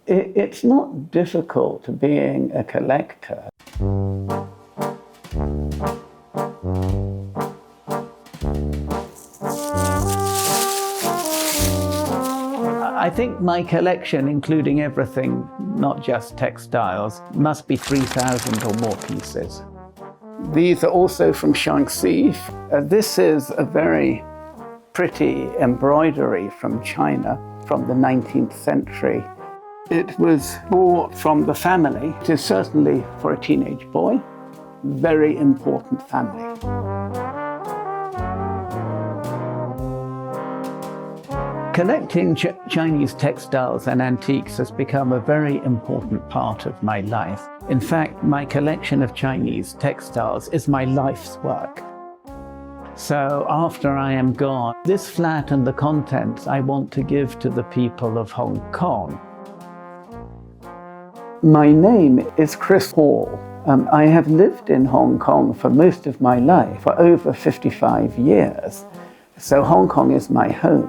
It's not difficult being a collector. I think my collection, including everything, not just textiles, must be 3,000 or more pieces. These are also from Shaanxi. This is a very pretty embroidery from China from the 19th century. It was bought from the family. It is certainly, for a teenage boy, very important family. Collecting Chinese textiles and antiques has become a very important part of my life. In fact, my collection of Chinese textiles is my life's work. So after I am gone, this flat and the contents I want to give to the people of Hong Kong. My name is Chris Hall. I have lived in Hong Kong for most of my life, for over 55 years. So Hong Kong is my home.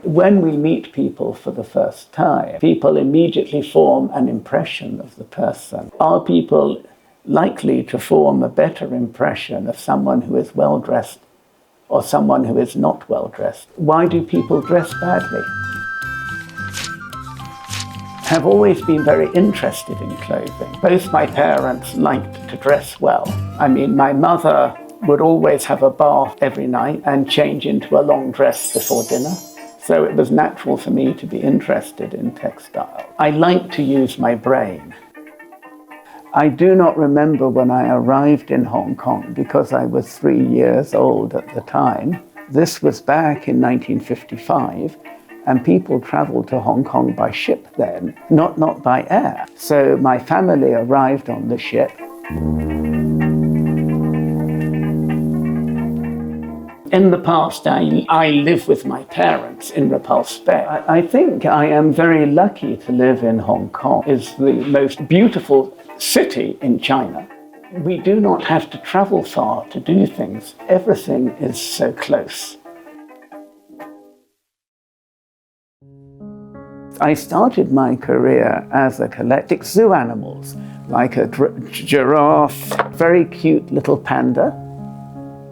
When we meet people for the first time, people immediately form an impression of the person. Are people likely to form a better impression of someone who is well-dressed or someone who is not well-dressed? Why do people dress badly? I've always been very interested in clothing. Both my parents liked to dress well. I mean, my mother would always have a bath every night and change into a long dress before dinner. So it was natural for me to be interested in textile. I like to use my brain. I do not remember when I arrived in Hong Kong because I was 3 years old at the time. This was back in 1955, and people traveled to Hong Kong by ship then, not by air. So my family arrived on the ship. In the past, I live with my parents in Repulse Bay. I think I am very lucky to live in Hong Kong. It's the most beautiful city in China. We do not have to travel far to do things. Everything is so close. I started my career as a collector of zoo animals, like a giraffe, very cute little panda.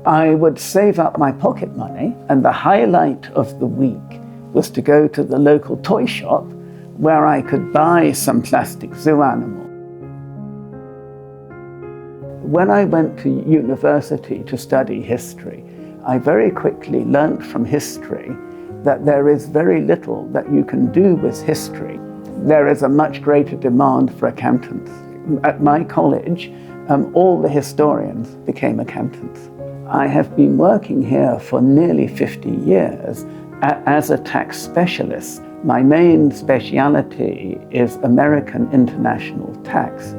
I would save up my pocket money, and the highlight of the week was to go to the local toy shop where I could buy some plastic zoo animal. When I went to university to study history, I very quickly learnt from history that there is very little that you can do with history. There is a much greater demand for accountants. At my college, all the historians became accountants. I have been working here for nearly 50 years as a tax specialist. My main speciality is American international tax.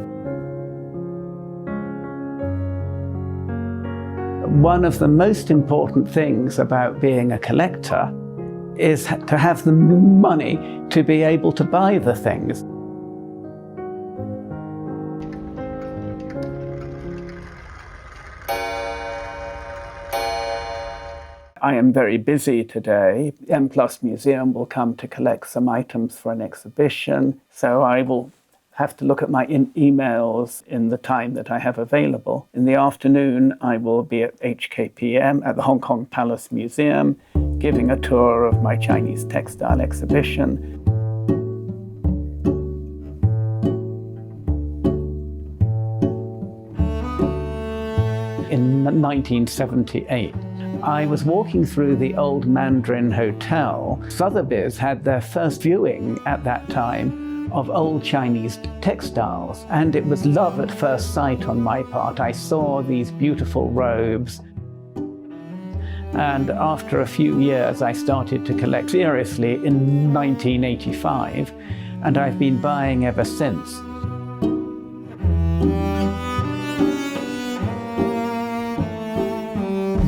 One of the most important things about being a collector is to have the money to be able to buy the things. I am very busy today. M+ Museum will come to collect some items for an exhibition, so I will have to look at my emails in the time that I have available. In the afternoon, I will be at HKPM at the Hong Kong Palace Museum, giving a tour of my Chinese textile exhibition. In 1978, I was walking through the old Mandarin Hotel. Sotheby's had their first viewing at that time of old Chinese textiles, and it was love at first sight on my part. I saw these beautiful robes, and after a few years I started to collect seriously in 1985, and I've been buying ever since.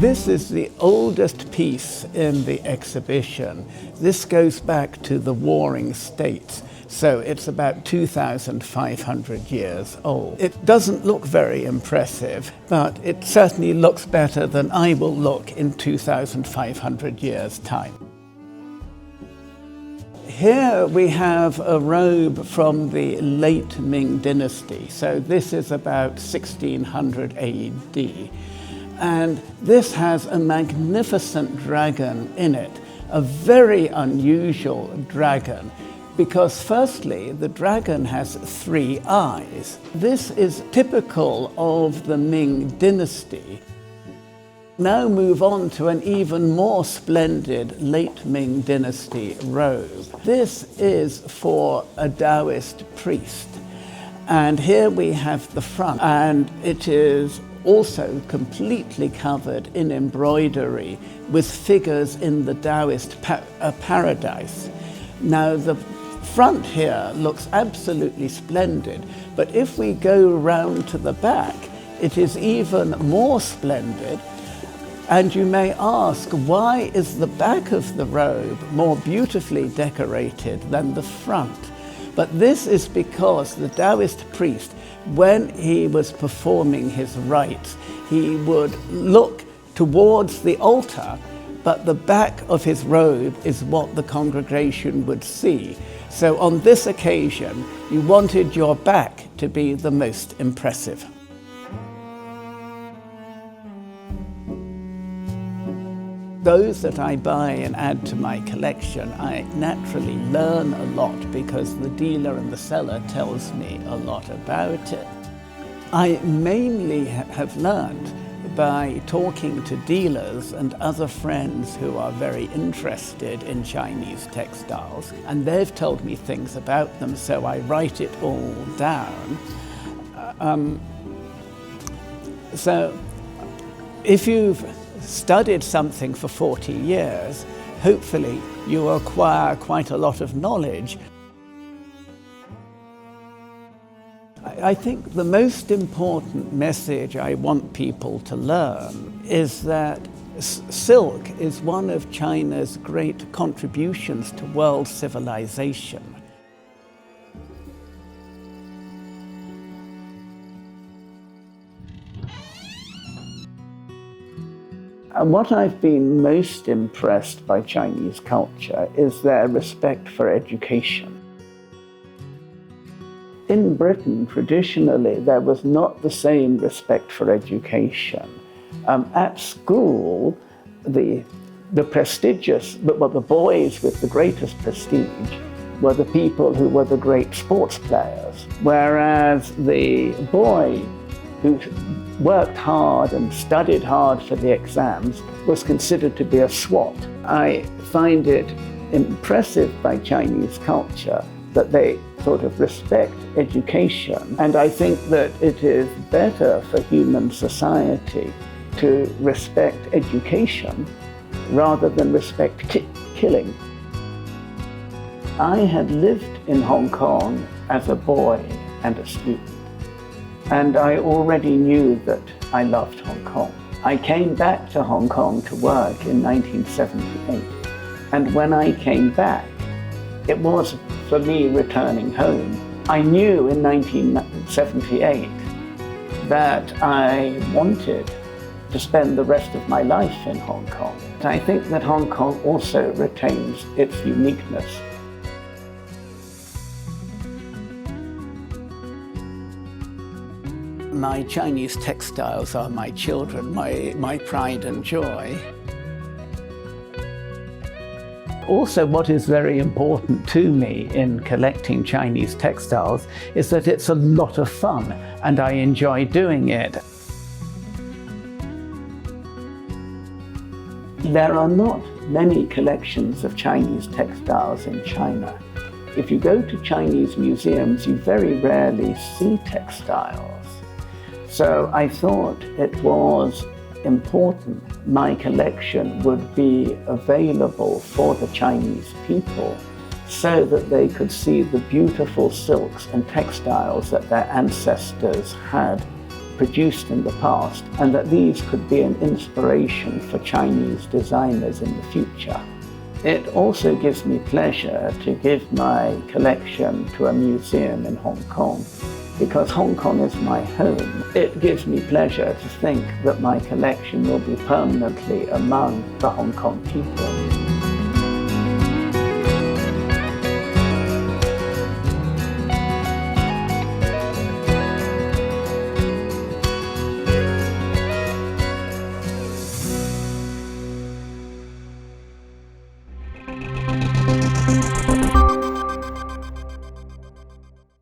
This is the oldest piece in the exhibition. This goes back to the Warring States, So it's about 2,500 years old. It doesn't look very impressive, but it certainly looks better than I will look in 2,500 years' time. Here we have a robe from the late Ming dynasty. So this is about 1600 AD. And this has a magnificent dragon in it, a very unusual dragon, because firstly, the dragon has 3 eyes. This is typical of the Ming dynasty. Now move on to an even more splendid late Ming dynasty robe. This is for a Taoist priest. And here we have the front, and it is also completely covered in embroidery with figures in the Taoist paradise. Now the front here looks absolutely splendid, but if we go round to the back, it is even more splendid. And you may ask, why is the back of the robe more beautifully decorated than the front? But this is because the Taoist priest, when he was performing his rites, he would look towards the altar, but the back of his robe is what the congregation would see. So on this occasion, you wanted your back to be the most impressive. Those that I buy and add to my collection, I naturally learn a lot because the dealer and the seller tells me a lot about it. I mainly have learned by talking to dealers and other friends who are very interested in Chinese textiles, and they've told me things about them, so I write it all down. So if you've studied something for 40 years, hopefully you acquire quite a lot of knowledge. I think the most important message I want people to learn is that silk is one of China's great contributions to world civilization. And what I've been most impressed by Chinese culture is their respect for education. In Britain, traditionally, there was not the same respect for education. At school, the boys with the greatest prestige were the people who were the great sports players, whereas the boy who worked hard and studied hard for the exams was considered to be a swot. I find it impressive by Chinese culture that they sort of respect education, and I think that it is better for human society to respect education rather than respect killing. I had lived in Hong Kong as a boy and a student, and I already knew that I loved Hong Kong. I came back to Hong Kong to work in 1978, and when I came back, it was for me returning home. I knew in 1978 that I wanted to spend the rest of my life in Hong Kong. I think that Hong Kong also retains its uniqueness. My Chinese textiles are my children, my pride and joy. Also, what is very important to me in collecting Chinese textiles is that it's a lot of fun and I enjoy doing it. There are not many collections of Chinese textiles in China. If you go to Chinese museums, you very rarely see textiles. So I thought it was important my collection would be available for the Chinese people so that they could see the beautiful silks and textiles that their ancestors had produced in the past, and that these could be an inspiration for Chinese designers in the future. It also gives me pleasure to give my collection to a museum in Hong Kong, because Hong Kong is my home. It gives me pleasure to think that my collection will be permanently among the Hong Kong people.